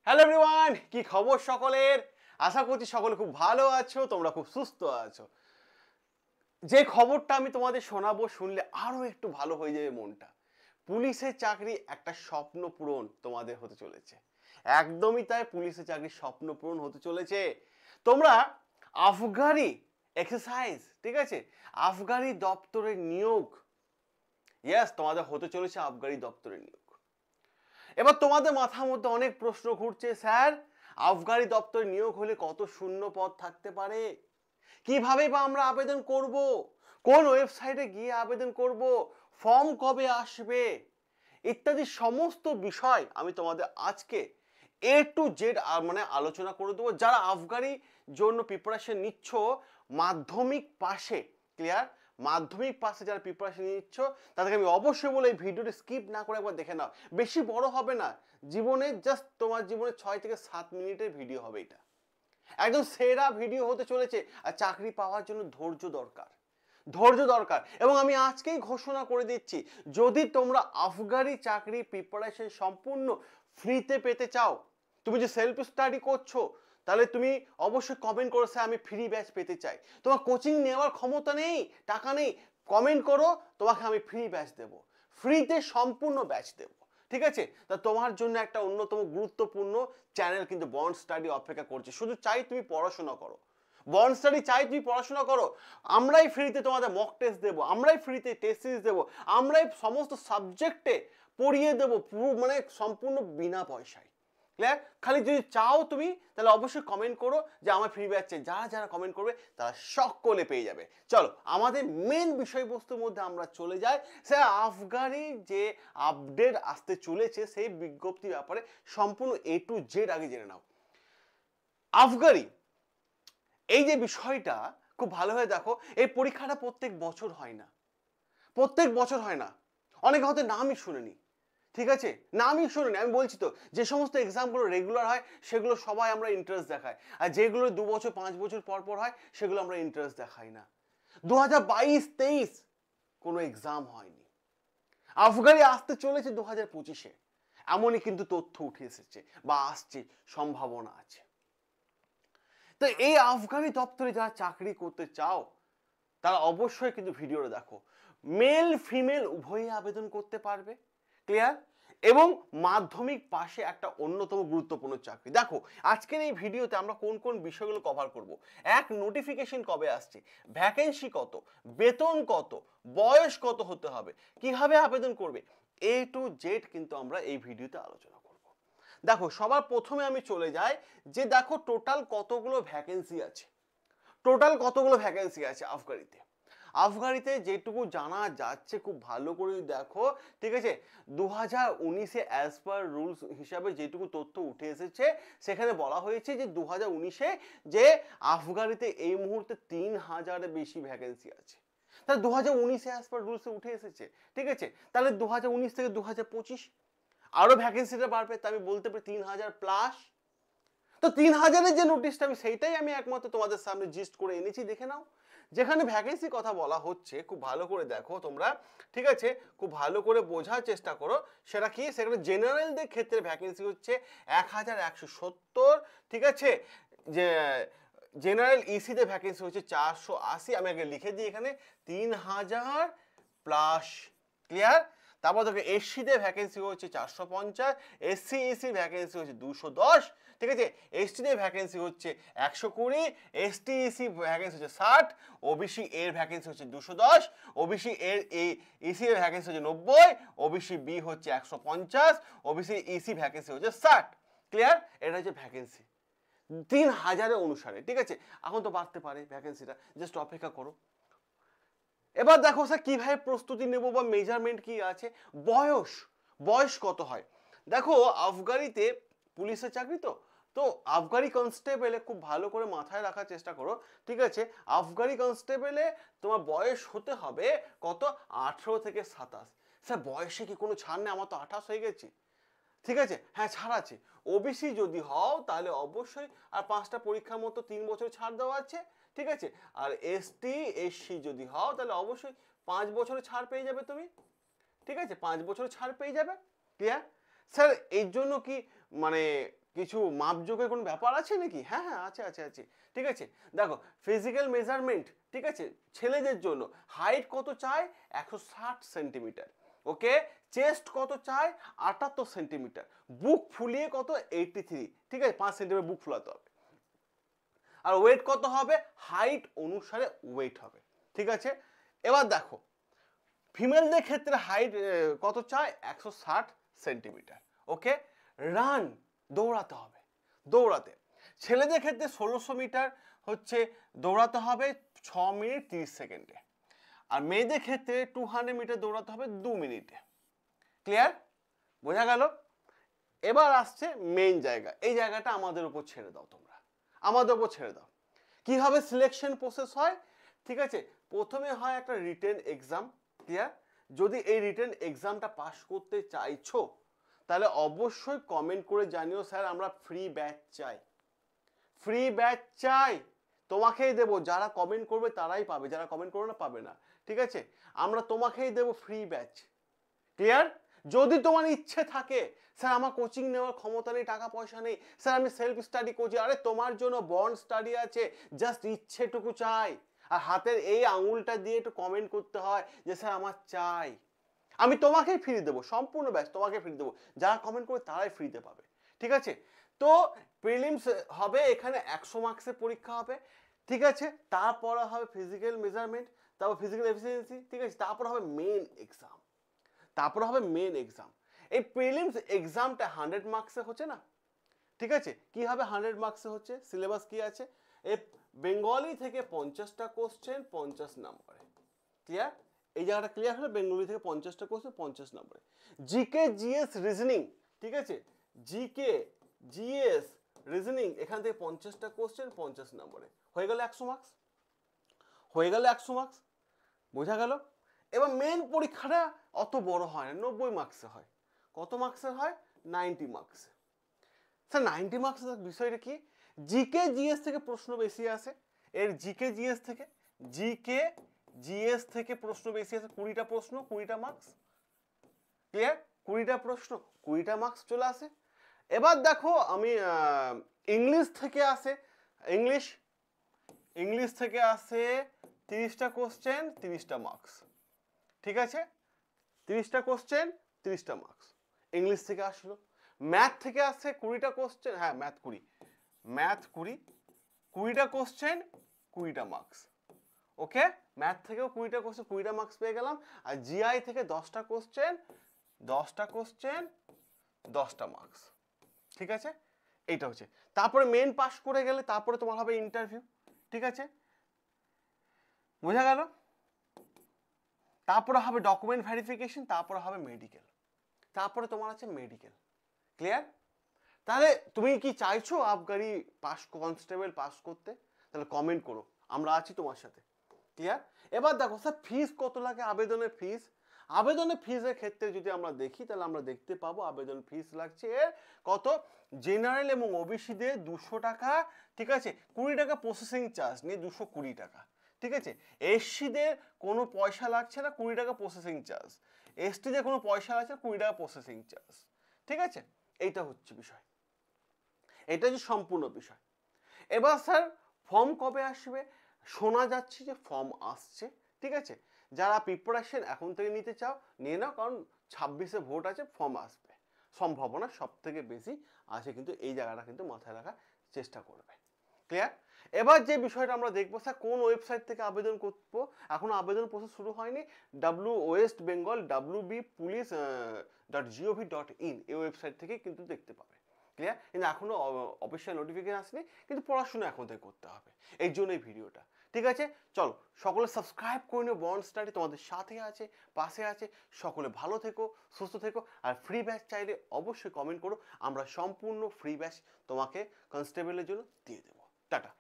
Hello everyone, কি খবর সকলের? আশা করছি সকলে খুব ভালো আছো, তোমরা খুব সুস্থ আছো। যে খবরটা আমি তোমাদের শোনাবো, শুনলে আরো একটু ভালো হয়ে যাবে মনটা। পুলিশের চাকরি একটা স্বপ্ন পূরণ তোমাদের হতে চলেছে। একদমই তাই, পুলিশের চাকরি স্বপ্ন পূরণ হতে চলেছে। তোমরা আফগানি এক্সারসাইজ, ঠিক আছে, আফগানি দপ্তরের নিয়োগ, ইয়েস, তোমাদের হতে চলেছে আফগানি দপ্তরের নিয়োগ। এবার তোমাদের মাথার মধ্যে অনেক প্রশ্ন ঘুরছে, স্যার আফগানি দপ্তরে নিয়োগ হলে কত শূন্য পদ থাকতে পারে, কিভাবে বা আমরা আবেদন করব, কোন ওয়েবসাইটে গিয়ে আবেদন করব, ফর্ম কবে আসবে, ইত্যাদি সমস্ত বিষয় আমি তোমাদের আজকে এ টু জেড মানে আলোচনা করে দেবো। যারা আফগানি জন্য প্রিপারেশন নিচ্ছ মাধ্যমিক পাশে, ক্লিয়ার, মাধ্যমিক পাশে যারা প্রিপারেশন নিচ্ছ তাদেরকে আমি অবশ্যই বলে এই ভিডিওটি স্কিপ না করে একবার দেখে নাও। বেশি বড় হবে না, জীবনে জাস্ট তোমার জীবনে 6 থেকে 7 মিনিটের ভিডিও হবে, এটা একদম সেরা ভিডিও হতে চলেছে। আর চাকরি পাওয়ার জন্য ধৈর্য দরকার, ধৈর্য দরকার। এবং আমি আজকেই ঘোষণা করে দিচ্ছি, যদি তোমরা আফগানি চাকরি প্রিপারেশন সম্পূর্ণ ফ্রিতে পেতে চাও, তুমি যে সেলফ স্টাডি করছো, তাহলে তুমি অবশ্যই কমেন্ট করো, স্যার আমি ফ্রি ব্যাচ পেতে চাই। তোমার কোচিং নেওয়ার ক্ষমতা নেই, টাকা নেই, কমেন্ট করো, তোমাকে আমি ফ্রি ব্যাচ দেবো, ফ্রিতে সম্পূর্ণ ব্যাচ দেবো, ঠিক আছে? তা তোমার জন্য একটা অন্যতম গুরুত্বপূর্ণ চ্যানেল কিন্তু বন্ড স্টাডি অপেক্ষা করছে। শুধু চাই তুমি পড়াশোনা করো, বন্ড স্টাডি চাই তুমি পড়াশোনা করো। আমরাই ফ্রিতে তোমাদের মক টেস্ট দেবো, আমরাই ফ্রিতে টেস্ট সিরিজ দেবো, আমরাই সমস্ত সাবজেক্টে পড়িয়ে দেবো, পুরো মানে সম্পূর্ণ বিনা পয়সায়, ক্লিয়ার? খালি যদি চাও তুমি, তাহলে অবশ্যই কমেন্ট করো যে আমার ফ্রি ব্যাচ চাই। যারা যারা কমেন্ট করবে তারা সকলে পেয়ে যাবে। চলো আমাদের মেন বিষয়বস্তুর মধ্যে আমরা চলে যাই। স্যার আফগানি যে আপডেট আসতে চলেছে সেই বিজ্ঞপ্তির ব্যাপারে সম্পূর্ণ এ টু জেড আগে জেনে নাও। আফগানি এই যে বিষয়টা খুব ভালোভাবে দেখো, এই পরীক্ষাটা প্রত্যেক বছর হয় না, প্রত্যেক বছর হয় না। অনেকে হয়তো নামই শুনেনি, ঠিক আছে, নামই শুনেনি। আমি বলছি তো, যে সমস্ত এক্সামগুলো রেগুলার হয় সেগুলো সবাই আমরা ইন্টারেস্ট দেখাই, আর যেগুলো 2 বছর 5 বছর পর পর হয় সেগুলো আমরা ইন্টারেস্ট দেখাই না। 2022-23 কোনো এক্সাম হয়নি, আফগানি আসতে চলেছে 2025-এ, এমনই কিন্তু তথ্য উঠে এসেছে বা আসছে, সম্ভাবনা আছে। তো এই আফগানি দপ্তরে যারা চাকরি করতে চাও তারা অবশ্যই কিন্তু ভিডিওটা দেখো। মেল ফিমেল উভয়ই আবেদন করতে পারবে, ক্লিয়ার? এবং মাধ্যমিক পাশে একটা অন্যতম গুরুত্বপূর্ণ চাকরি। দেখো আজকের এই ভিডিওতে আমরা কোন কোন বিষয়গুলো কভার করব। এক, নোটিফিকেশন কবে আসছে, ভ্যাকেন্সি কত, বেতন কত, বয়স কত হতে হবে, কিভাবে আবেদন করবে, এ টু জেড কিন্তু আমরা এই ভিডিওতে আলোচনা করব। দেখো সবার প্রথমে আমি চলে যাই যে দেখো টোটাল কতগুলো ভ্যাকেন্সি আছে, টোটাল কতগুলো ভ্যাকেন্সি আছে আফগানিতে। আফগানিতে যেটুকু জানা যাচ্ছে, খুব ভালো করে দেখো, ঠিক আছে, 2019-এ অ্যাজ পার রুলস হিসাবে যেটুকু তথ্য উঠে এসেছে সেখানে বলা হয়েছে যে 2019-এ যে আফগানিতে এই মুহূর্তে 3000-এর বেশি ভ্যাকেন্সি আছে। তাহলে 2019-এ অ্যাজ পার রুলসে উঠে এসেছে, ঠিক আছে, তাহলে 2019 থেকে 2025 আরো ভ্যাকেন্সিটা বাড়বে, তা আমি বলতে পারি 3000 প্লাস। তো 3000-এর যে নোটিশটা আমি সেইটাই আমি একমাত্র তোমাদের সামনে জিস্ট করে এনেছি, দেখে নাও। যেখানে ভ্যাকেন্সি কথা বলা হচ্ছে খুব ভালো করে দেখো তোমরা, ঠিক আছে, খুব ভালো করে বোঝার চেষ্টা করো। সেটা কি, সেখানে জেনারেলদের ক্ষেত্রে ভ্যাকেন্সি হচ্ছে 1170, ঠিক আছে, যে জেনারেল ইসিতে ভ্যাকেন্সি হচ্ছে 480। আমি আগে লিখে দিই এখানে 3000 প্লাস, ক্লিয়ার? তারপর দেখো এসসিতে ভ্যাকেন্সি হচ্ছে 450, এসসি এসসি ভ্যাকেন্সি হচ্ছে 210, ঠিক আছে, এসটিতে ভ্যাকেন্সি হচ্ছে 120, এসটি এসসি ভ্যাকেন্সি হচ্ছে 60, ওবিসি এর ভ্যাকেন্সি হচ্ছে 210, ওবিসি এর ইসি এর ভ্যাকেন্সি হচ্ছে 90, ওবিসি বি হচ্ছে 150, ওবিসি ইসি ভ্যাকেন্সি হচ্ছে 60, ক্লিয়ার? এটা হচ্ছে ভ্যাকেন্সি 3000-এর অনুসারে, ঠিক আছে। এখন তো বাড়তে পারে ভ্যাকেন্সিটা, জাস্ট অপেক্ষা করো। এবার দেখো স্যার কিভাবে প্রস্তুতি নেব বা মেজারমেন্ট কি আছে, বয়স, বয়স কত হয়। দেখো আফগানিতে পুলিশের চাকরি তো, তো আফগানি কনস্টেবলে খুব ভালো করে মাথায় রাখার চেষ্টা করো, ঠিক আছে, আফগানি কনস্টেবলে তোমার বয়স হতে হবে কত, 18 থেকে 27। স্যার বয়সে কি কোনো ছাড় নেই, আমার তো 28 হয়ে গেছি, ঠিক আছে, হ্যাঁ ছাড় আছে। ওবিসি যদি হও তাহলে অবশ্যই আর 5টা পরীক্ষার মতো 3 বছর ছাড় দেওয়া আছে, ঠিক আছে। আর এসটি এসসি যদি হও তাহলে অবশ্যই 5 বছরের ছাড় পেয়ে যাবে তুমি, ঠিক আছে, 5 বছরের ছাড় পেয়ে যাবে, ক্লিয়ার? স্যার এর জন্য কি মানে কিছু মাপজোকের কোনো ব্যাপার আছে নাকি? হ্যাঁ হ্যাঁ আছে আছে আছে, ঠিক আছে। দেখো ফিজিক্যাল মেজারমেন্ট, ঠিক আছে, ছেলেদের জন্য হাইট কত চাই? 160 সেন্টিমিটার। ওকে, চেস্ট কত চাই? 78 সেন্টিমিটার। বুক ফুলিয়ে কত? 83, ঠিক আছে, 5 সেন্টিমিটার বুক ফুলাতে হবে। আর ওয়েট কত হবে? হাইট অনুসারে ওয়েট হবে, ঠিক আছে। এবার দেখো ফিমেলদের ক্ষেত্রে হাইট কত চাই? 160 সেন্টিমিটার। ওকে, রান দৌড়াতে হবে, দৌড়াতে ছেলেদের ক্ষেত্রে 1600 মিটার হচ্ছে দৌড়াতে হবে 6 মিনিট 30 সেকেন্ডে। আর মেয়েদের ক্ষেত্রে 200 মিটার দৌড়াতে হবে 2 মিনিটে। ক্লিয়ার? বোঝা গেল? এবার আসছে মেইন জায়গা, এই জায়গাটা আমাদের উপর ছেড়ে দাও, তোমরা আমাদের উপর ছেড়ে দাও। কিভাবে সিলেকশন প্রসেস হয়? ঠিক আছে, প্রথমে হয় একটা রিটেন এক্সাম। ক্লিয়ার? যদি এই রিটেন এক্সামটা পাস করতে চাইছো তাহলে অবশ্যই কমেন্ট করে জানিও, স্যার আমরা ফ্রি ব্যাচ চাই, ফ্রি ব্যাচ চাই, তোমাকেই দেবো। যারা কমেন্ট করবে তারাই পাবে, যারা কমেন্ট করবে না পাবে না, ঠিক আছে। আমরা তোমাকেই দেবো ফ্রি ব্যাচ। ক্লিয়ার? যদি তোমার ইচ্ছে থাকে স্যার আমার কোচিং নেওয়ার ক্ষমতা নেই, টাকা পয়সা নেই, স্যার আমি সেলফ স্টাডি করছি, আরে তোমার জন্য বন্ড স্টাডি আছে, জাস্ট ইচ্ছেটুকু চাই। আর হাতের এই আঙুলটা দিয়ে একটু কমেন্ট করতে হয় যে স্যার আমার চাই, আমি তোমাকেই ফ্রি দেবো, সম্পূর্ণ ব্যাচ তোমাকে ফ্রি দেবো। যারা কমেন্ট করবে তারাই ফ্রিতে পাবে, ঠিক আছে। তো প্রিলিমস হবে, এখানে 100 মার্কসের পরীক্ষা হবে, ঠিক আছে। তারপর হবে ফিজিক্যাল মেজারমেন্ট, তারপর ফিজিক্যাল এফিসিয়েন্সি, ঠিক আছে। তারপর হবে মেন এক্সাম, তারপর হবে মেন এক্সাম। এই প্রিলিমস এক্সামটা 100 মার্কসে হচ্ছে না, ঠিক আছে। কি হবে 100 মার্কসে হচ্ছে? সিলেবাস কি আছে? এই বেঙ্গলি থেকে 50টা কোশ্চেন 50 নম্বরে। ক্লিয়ার? এই জায়গাটা ক্লিয়ার হলো, বেঙ্গলি থেকে 50টা কোশ্চেন 50 নম্বরে। জিকে জিএস রিজনিং, ঠিক আছে, জিকে জিএস রিজনিং এখান থেকে 50টা কোশ্চেন 50 নম্বরে, হয়ে গেল 100 মার্কস, হয়ে গেল 100 মার্কস। বোঝা গেল? এবার মেন পরীক্ষাটা অত বড় হয় না, 90 মার্কসে হয়। কত মার্কসের হয়? 90 মার্কসে। স্যার 90 মার্কসের বিষয়টা কি? জিকে জিএস থেকে প্রশ্ন বেশি আসে, এর জিকে জিএস থেকে, জিকে জিএস থেকে প্রশ্ন বেশি আসে, 20টা প্রশ্ন 20টা মার্কস। ক্লিয়ার? 20টা প্রশ্ন 20টা মার্কস চলে আসে। এবার দেখো আমি ইংলিশ থেকে আসে, ইংলিশ ইংলিশ থেকে আসে 30টা কোশ্চেন 30টা মার্কস, ঠিক আছে। 30টা কোশ্চেন 30টা মার্কস ইংলিশ থেকে আসলো। ম্যাথ থেকে আসছে 20টা কোশ্চেন, হ্যাঁ ম্যাথ 20, ম্যাথ 20টা কোশ্চেন 20টা মার্কস। ওকে, ম্যাথ থেকেও 20টা কোশ্চেন 20টা মার্কস পেয়ে গেলাম। আর জিআই থেকে 10টা কোশ্চেন 10টা কোশ্চেন 10টা মার্কস, ঠিক আছে। এইটা হচ্ছে। তারপরে মেন পাস করে গেলে তারপরে তোমার হবে ইন্টারভিউ, ঠিক আছে। বোঝা গেল? তারপরে হবে ডকুমেন্ট ভেরিফিকেশন, তারপরে হবে মেডিকেল, তারপরে তোমার আছে মেডিকেল। ক্লিয়ার? তাহলে তুমি কি চাইছো আবগারি পাস, কনস্টেবল পাস করতে? তাহলে কমেন্ট করো, আমরা আছি তোমার সাথে। ক্লিয়ার? এবার দেখো স্যার ফিস কত লাগে, আবেদনের ফিস। আবেদনের ফিসের ক্ষেত্রে যদি আমরা দেখি তাহলে আমরা দেখতে পাবো আবেদন ফিস লাগছে কত, জেনারেল এবং ওবিসিদের 200 টাকা, ঠিক আছে, 20 টাকা প্রসেসিং চার্জ নিয়ে 220 টাকা, ঠিক আছে। এসসিদের কোনো পয়সা লাগছে না, 20 টাকা প্রসেসিং চার্জ। এসটিদের কোনো পয়সা লাগছে না, 20 টাকা প্রসেসিং চার্জ, ঠিক আছে। এইটা হচ্ছে বিষয়, এটা হচ্ছে সম্পূর্ণ বিষয়। এবার স্যার ফর্ম কবে আসবে? শোনা যাচ্ছে যে ফর্ম আসছে, ঠিক আছে। যারা প্রিপারেশন এখন থেকে নিতে চাও নিয়ে নাও, কারণ 26-এ ভোট আছে, ফর্ম আসবে সম্ভাবনা সব থেকে বেশি আছে, কিন্তু এই জায়গাটা কিন্তু মাথায় রাখার চেষ্টা করবে। ক্লিয়ার? এবার যে বিষয়টা আমরা দেখবো স্যার কোন ওয়েবসাইট থেকে আবেদন করবো, এখনো আবেদন প্রসেস শুরু হয়নি। ওয়েস্ট বেঙ্গল wbpolice.gov.in এই ওয়েবসাইট থেকে কিন্তু দেখতে পাবে। ক্লিয়ার? কিন্তু এখনো অফিসিয়াল নোটিফিকেশন আসেনি, কিন্তু পড়াশোনা এখন থেকে করতে হবে, এই জন্য এই ভিডিওটা, ঠিক আছে। চলো সকলে সাবস্ক্রাইব করে নিও, বন্ড স্টাডি তোমাদের সাথে আছে, পাশে আছে। সকলে ভালো থেকো, সুস্থ থেকো। আর ফ্রি ব্যাচ চাইলে অবশ্যই কমেন্ট করো, আমরা সম্পূর্ণ ফ্রি ব্যাচ তোমাকে কনস্টেবলের জন্য দিয়ে দেবো। টাটা।